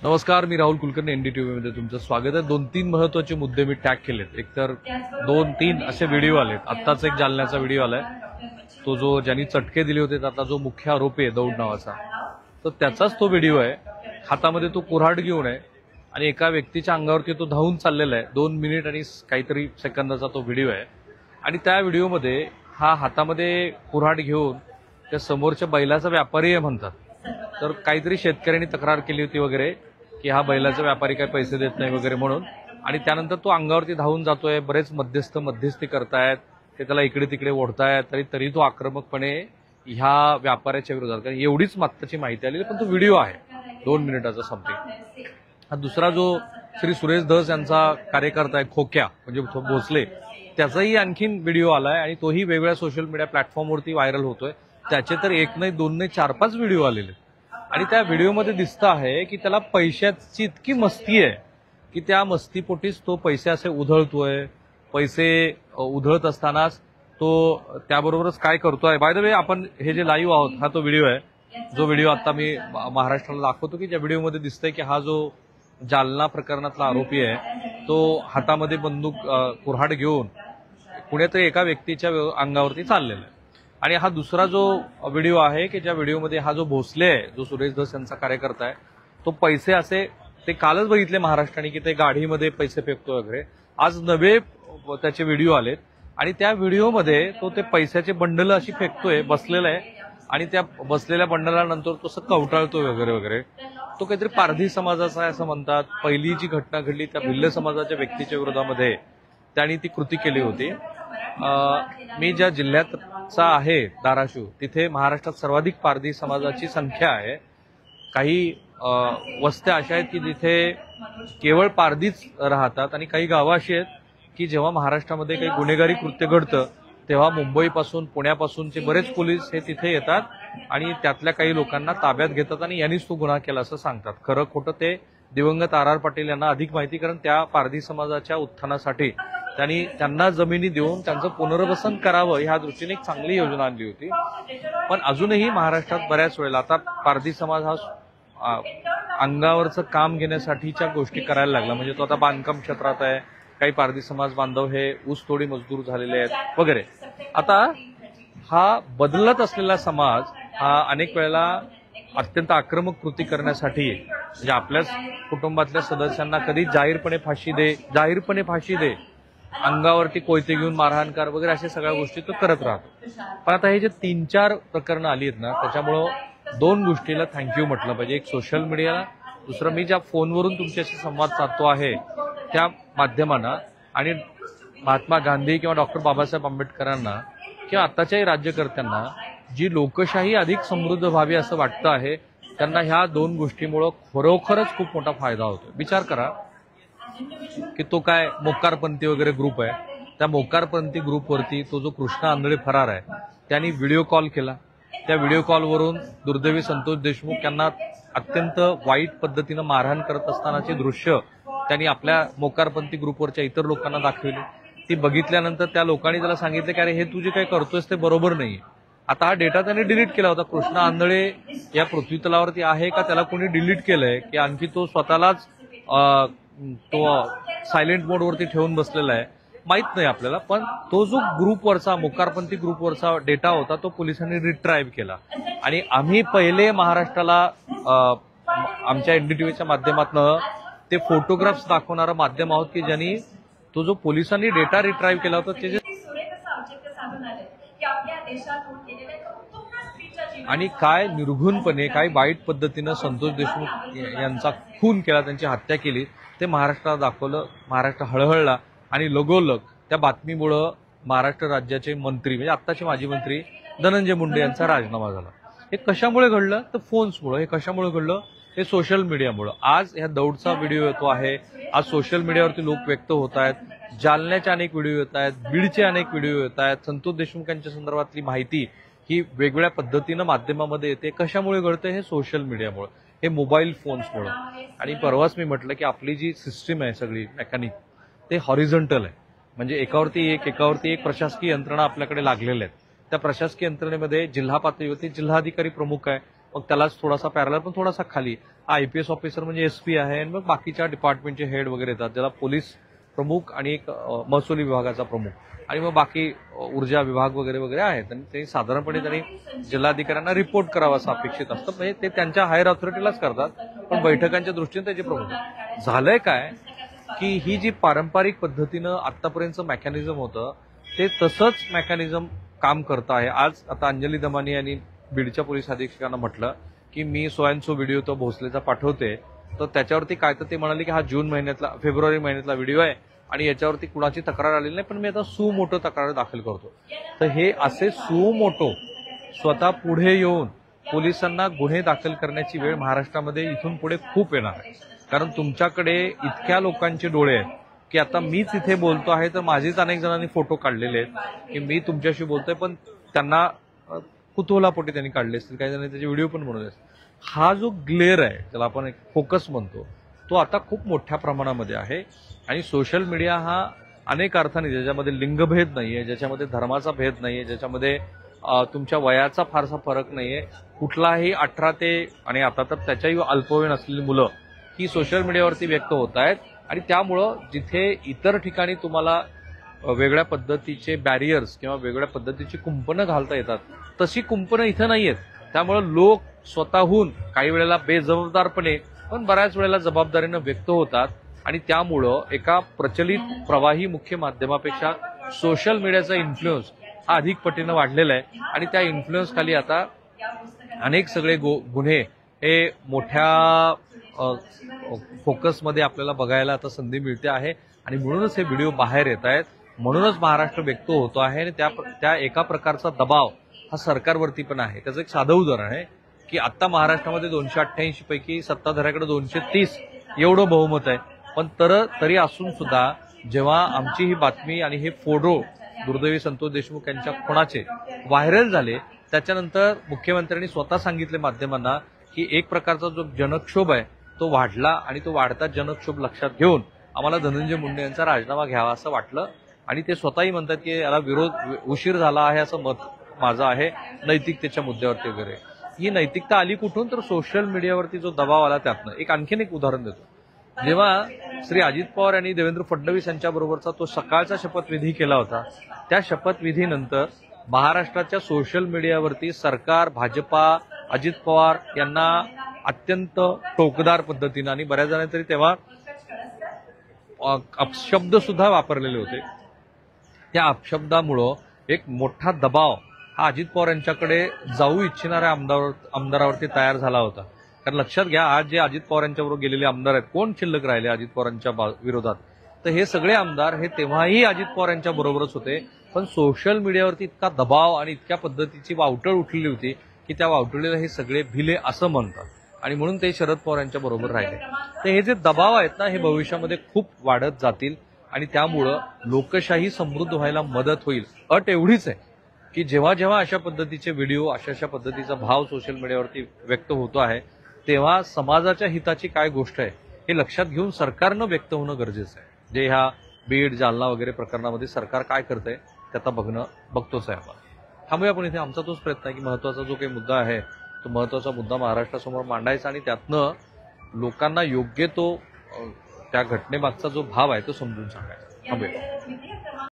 नमस्कार, मी राहुल कुलकर्णी एनडीटीव्ही मध्ये तुमचं स्वागत आहे। 2-3 महत्त्वाचे मुद्दे मी टॅग केलेत। एकतर 2-3 असे व्हिडिओ आलेत। आत्ताच एक जालन्याचा व्हिडिओ आलाय, तो जो ज्यांनी चटके दिले होते त्यातला जो मुख्य आरोपी आहे दौड नावाचा, तर त्याचाच तो व्हिडिओ आहे। हातामध्ये तो कुऱ्हाड घेऊन आहे आणि एका व्यक्तीच्या अंगावरती तो धावून चाललेला आहे। 2 मिनिट आणि काहीतरी सेकंदाचा तो व्हिडिओ आहे आणि त्या व्हिडिओमध्ये हा हातामध्ये कुऱ्हाड घेऊन त्या समोरच्या बैलाचा व्यापारी आहे म्हणतात। तर काहीतरी शेतकऱ्यांनी तक्रार केली होती वगैरे की हा बैलाचा व्यापारी काही पैसे देत नाही वगैरे म्हणून, आणि त्यानंतर तो अंगावरती धावून जातोय। बरेच मध्यस्थी करतायत, ते त्याला इकडे तिकडे ओढतायत, तरी तो आक्रमकपणे ह्या व्यापाऱ्याच्या विरोधात, कारण एवढीच मागची माहिती आली, पण तो व्हिडिओ आहे 2 मिनिटाचा समथिंग। हा दुसरा जो श्री सुरेश धस यांचा कार्यकर्ता आहे खोक्या म्हणजे भोसले, त्याचाही आणखीन व्हिडिओ आलाय आणि तोही वेगवेगळ्या सोशल मीडिया प्लॅटफॉर्मवरती व्हायरल होतोय। त्याचे तर 1 नाही 2 नाही 4-5 व्हिडिओ आलेले आणि त्या व्हिडिओमध्ये दिसतं आहे की त्याला पैशाची इतकी मस्ती आहे की त्या मस्तीपोटीच तो पैसे असे उधळतोय। पैसे उधळत असतानाच तो त्याबरोबरच काय करतोय, बाय द वे आपण हे जे लाईव्ह आहोत हा तो व्हिडिओ आहे, जो व्हिडिओ आता मी महाराष्ट्राला दाखवतो की ज्या व्हिडिओमध्ये दिसतंय की हा जो जालना प्रकरणातला आरोपी आहे तो हातामध्ये बंदूक कुऱ्हाड घेऊन पुण्यातल्या एका व्यक्तीच्या अंगावरती चाललेला आहे। आणि हा दुसरा जो व्हिडिओ आहे की ज्या व्हिडिओमध्ये हा जो भोसले आहे, जो सुरेश धस यांचा कार्यकर्ता आहे, तो पैसे असे ते कालच बघितले महाराष्ट्राने की ते गाडीमध्ये पैसे फेकतो वगैरे। आज नवे त्याचे व्हिडिओ आलेत आणि त्या व्हिडिओमध्ये तो ते पैशाचे बंडल अशी फेकतोय, बसलेला आहे आणि त्या बसलेल्या बंडलानंतर तो असं कवटाळतोय वगैरे वगैरे। तो काहीतरी पारधी समाजाचा आहे असं म्हणतात। पहिली जी घटना घडली त्या भिल्ल समाजाच्या व्यक्तीच्या विरोधामध्ये त्यांनी ती कृती केली होती। मी ज्या जिल्ह्याचा आहे धाराशिव, तिथे महाराष्ट्रात सर्वाधिक पारधी समाजाची संख्या आहे। काही वस्त्या अशा आहेत की जिथे केवळ पारधीच राहतात आणि काही गावं अशी आहेत की जेव्हा महाराष्ट्रामध्ये काही गुन्हेगारी कृत्य घडतं तेव्हा मुंबईपासून पुण्यापासूनचे बरेच पोलीस हे तिथे येतात आणि त्यातल्या काही लोकांना ताब्यात घेतात आणि यांनीच तो गुन्हा केला असं सांगतात। खरं खोटं ते दिवंगत आर पाटील यांना अधिक माहिती, कारण त्या पारधी समाजाच्या उत्थानासाठी त्यांना जमिनी देऊन त्यांचं पुनर्वसन करावं ह्या दृष्टीने एक चांगली योजना आणली होती। पण अजूनही महाराष्ट्रात बऱ्याच वेळेला आता पारधी समाज हा अंगावरचं काम घेण्यासाठीच्या गोष्टी करायला लागला। म्हणजे तो आता बांधकाम क्षेत्रात आहे, काही पारधी समाज बांधव हे ऊसतोडी मजदूर झालेले आहेत वगैरे। आता हा बदलत असलेला समाज हा अनेक वेळेला अत्यंत आक्रमक कृती करण्यासाठी म्हणजे आपल्याच कुटुंबातल्या सदस्यांना कधी जाहीरपणे फाशी दे, अंगावरती कोयते घेऊन मारहाण कर वगैरे अशा सगळ्या गोष्टी तो करत राहतो। पण आता हे जे 3-4 प्रकरणं आली आहेत ना, त्याच्यामुळं 2 गोष्टीला थँक्यू म्हटलं पाहिजे। एक सोशल मीडियाला, दुसरं मी ज्या फोनवरून तुमच्याशी संवाद साधतो आहे त्या माध्यमांना, आणि महात्मा गांधी किंवा डॉक्टर बाबासाहेब आंबेडकरांना किंवा आताच्याही राज्यकर्त्यांना जी लोकशाही अधिक समृद्ध व्हावी असं वाटतं आहे, त्यांना ह्या 2 गोष्टीमुळं खरोखरच खूप मोठा फायदा होतो। विचार करा की तो काय मोकारपंथी वगैरे ग्रुप आहे, त्या मोकारपंथी ग्रुपवरती तो जो कृष्णा आंधळे फरार आहे त्यांनी व्हिडिओ कॉल केला। त्या व्हिडिओ कॉलवरून दुर्दैवी संतोष देशमुख यांना अत्यंत वाईट पद्धतीनं मारहाण करत असतानाचे दृश्य त्यांनी आपल्या मोकारपंथी ग्रुपवरच्या इतर लोकांना दाखवली। ती बघितल्यानंतर त्या लोकांनी त्याला सांगितलं की अरे हे तू जे काही करतोयस ते बरोबर नाहीये। आता हा डेटा त्यांनी डिलीट केला होता। कृष्णा आंधळे या पृथ्वीतलावरती आहे का त्याला कोणी डिलीट केलंय की आणखी तो स्वतःलाच तो सायलेंट मोडवरती ठेवून बसलेला आहे माहित नाही आपल्याला। पण तो जो ग्रुपवरचा मोकारपंथी ग्रुपवरचा डेटा होता तो पोलिसांनी रिट्राईव्ह केला आणि आम्ही पहिले महाराष्ट्राला आमच्या एनडीटीव्हीच्या माध्यमातून ते फोटोग्राफ्स दाखवणारं माध्यम आहोत की ज्यांनी तो जो पोलिसांनी डेटा रिट्राईव्ह केला होता त्याचे आणि काय निर्घुणपणे काय वाईट पद्धतीनं संतोष देशमुख यांचा खून केला, त्यांची हत्या केली, ते महाराष्ट्राला दाखवलं। महाराष्ट्र हळहळला आणि लगोलग त्या बातमीमुळं महाराष्ट्र राज्याचे मंत्री म्हणजे आत्ताचे माजी मंत्री धनंजय मुंडे यांचा राजीनामा झाला। हे कशामुळे घडलं तर फोन्समुळे। हे कशामुळे घडलं, हे सोशल मीडियामुळं। आज ह्या दौडचा व्हिडिओ येतो आहे, आज सोशल मीडियावरती लोक व्यक्त होत आहेत, जालन्याचे अनेक व्हिडिओ येत आहेत, बीडचे अनेक व्हिडिओ येत आहेत, संतोष देशमुख यांच्या संदर्भातली माहिती ही वेगवेगळ्या पद्धतीनं माध्यमामध्ये येते। कशामुळे घडतं, हे सोशल मीडियामुळे, हे मोबाईल फोन्समुळे। आणि परवाच मी म्हटलं की आपली जी सिस्टीम आहे सगळी मेकॅनिक ते हॉरिझॉन्टल आहे, म्हणजे एकावरती एक प्रशासकीय यंत्रणा आपल्याकडे लागलेल्या आहेत। त्या प्रशासकीय यंत्रणेमध्ये जिल्हा पातळीवरती जिल्हाधिकारी प्रमुख आहे, मग त्यालाच थोडासा पॅरलर पण थोडासा खाली IPS ऑफिसर म्हणजे SP आहे, आणि मग बाकीच्या डिपार्टमेंटचे हेड वगैरे येतात, ज्याला पोलीस प्रमुख आणि एक महसुली विभागाचा प्रमुख आणि मग बाकी ऊर्जा विभाग वगैरे वगैरे आहेत. आणि ते साधारणपणे त्यांनी जिल्हाधिकाऱ्यांना रिपोर्ट करावा असं अपेक्षित असतं. म्हणजे ते त्यांच्या हायर ऑथॉरिटीलाच करतात, पण बैठकांच्या दृष्टीने त्याचे प्रमुख. झालंय काय की ही जी पारंपरिक पद्धतीनं आतापर्यंतचं मेकॅनिझम होतं ते तसंच मेकॅनिझम काम करतं आहे. आज आता अंजली दमानी यांनी बीडच्या पोलीस अधीक्षकांना म्हटलं की मी सो अँड सो व्हिडिओ तो भोसलेचा पाठवते, तर त्याच्यावरती काय तर ते म्हणाले की हा फेब्रुवारी महिन्यातला व्हिडिओ आहे आणि याच्यावरती कुणाची तक्रार आलेली नाही, पण मी आता सुमोटो तक्रार दाखल करतो. तर हे असे सुमोटो स्वतः पुढे येऊन पोलिसांना गुन्हे दाखल करण्याची वेळ महाराष्ट्रामध्ये इथून पुढे खूप येणार आहे. कारण तुमच्याकडे इतक्या लोकांचे डोळे आहेत की आता मीच इथे बोलतो आहे तर माझेच अनेक जणांनी फोटो काढलेले आहेत की मी तुमच्याशी बोलतोय, पण त्यांना कुतूहलापोटी त्यांनी काढले असतील, काही जणांनी त्याचे व्हिडिओ पण बनवले असतील. हा जो ग्लेअर आहे त्याला आपण एक फोकस म्हणतो तो आता खूप मोठ्या प्रमाणामध्ये आहे. आणि सोशल मीडिया हा अनेक अर्थाने, ज्याच्यामध्ये लिंगभेद नाहीये, ज्याच्यामध्ये धर्माचा भेद नाहीये, ज्याच्यामध्ये तुमच्या वयाचा फारसा फरक नाहीये, कुठलाही 18 ते आणि आता तर त्याच्याही अल्पवयीन असलेली मुलं ही सोशल मीडियावरती व्यक्त होत आहेत. आणि त्यामुळं जिथे इतर ठिकाणी तुम्हाला वेगळ्या पद्धतीचे बॅरियर्स किंवा वेगळ्या पद्धतीची कुंपणं घालता येतात, तशी कुंपणं इथं नाहीयेत. त्यामुळं लोक स्वतःहून काही वेळेला बेजबाबदारपणे पण बऱ्याच वेळेला जबाबदारीनं व्यक्त होतात. आणि त्यामुळं एका प्रचलित प्रवाही मुख्य माध्यमापेक्षा सोशल मीडियाचा इन्फ्लुएन्स हा अधिक पटीनं वाढलेला आहे. आणि त्या इन्फ्लुएन्स खाली आता अनेक सगळे गुन्हे हे मोठ्या फोकसमध्ये आपल्याला बघायला आता संधी मिळते आहे. आणि म्हणूनच हे व्हिडिओ बाहेर येत आहेत, म्हणूनच महाराष्ट्र व्यक्त होतो आहे. आणि त्या एका प्रकारचा दबाव हा सरकारवरती पण आहे. त्याचं एक साधं उदाहरण आहे की आता महाराष्ट्रामध्ये 288 पैकी सत्ताधाऱ्याकडे 230 एवढं बहुमत आहे. पण तरी असून सुद्धा जेव्हा आमची ही बातमी आणि हे फोटो दुर्दैवी संतोष देशमुख यांच्या खुनाचे व्हायरल झाले, त्याच्यानंतर मुख्यमंत्र्यांनी स्वतः सांगितले माध्यमांना की एक प्रकारचा जो जनक्षोभ आहे तो वाढला आणि तो वाढता जनक्षोभ लक्षात घेऊन आम्हाला धनंजय मुंडे यांचा राजीनामा घ्यावा असं वाटलं. आणि ते स्वतःही म्हणतात की याला विरोध उशीर झाला आहे असं मत माझं आहे नैतिकतेच्या मुद्द्यावरती वगैरे. ही नैतिकता आली कुठून, तर सोशल मीडियावरती जो दबाव आला त्यातनं. आणखीन एक उदाहरण देतो. जेव्हा श्री अजित पवार यांनी देवेंद्र फडणवीस यांच्याबरोबरचा तो सकाळचा शपथविधी केला होता, त्या शपथविधीनंतर महाराष्ट्राच्या सोशल मीडियावरती सरकार, भाजपा, अजित पवार यांना अत्यंत टोकदार पद्धतीनं आणि बऱ्याच जणांनी तरी तेव्हा अपशब्द सुद्धा वापरलेले होते. त्या अपशब्दामुळं एक मोठा दबाव हा अजित पवार यांच्याकडे जाऊ इच्छिणाऱ्या आमदारावरती तयार झाला होता. कारण लक्षात घ्या, आज जे अजित पवार यांच्याबरोबर गेलेले आमदार आहेत, कोण शिल्लक राहिले अजित पवारांच्या विरोधात, तर हे सगळे आमदार हे तेव्हाही अजित पवार यांच्या बरोबरच होते. पण सोशल मीडियावरती इतका दबाव आणि इतक्या पद्धतीची वावटळ उठलेली होती की त्या वावटळीला हे सगळे भिले असं म्हणतात. आणि म्हणून ते शरद पवार यांच्या बरोबर राहिले. तर हे जे दबाव आहेत ना, हे भविष्यामध्ये खूप वाढत जातील. आणि त्यामुळं लोकशाही समृद्ध व्हायला मदत होईल. अट एवढीच आहे की जेव्हा जेव्हा अशा पद्धतीचे व्हिडिओ, अशा पद्धतीचा भाव सोशल मीडियावरती व्यक्त होतो आहे, तेव्हा समाजाच्या हिताची काय गोष्ट आहे हे लक्षात घेऊन सरकारनं व्यक्त होणं गरजेचं आहे. जे ह्या बीड, जालना वगैरे प्रकरणामध्ये सरकार काय करतंय ते आता बघतोच आहे आपण. थांबूया आपण इथे. आमचा तोच प्रयत्न आहे की महत्वाचा जो काही मुद्दा आहे तो महत्वाचा मुद्दा महाराष्ट्रासमोर मांडायचा आणि त्यातनं लोकांना योग्य तो त्या घटनेमागचा जो भाव आहे तो समजून सांगायचा. थांबूया.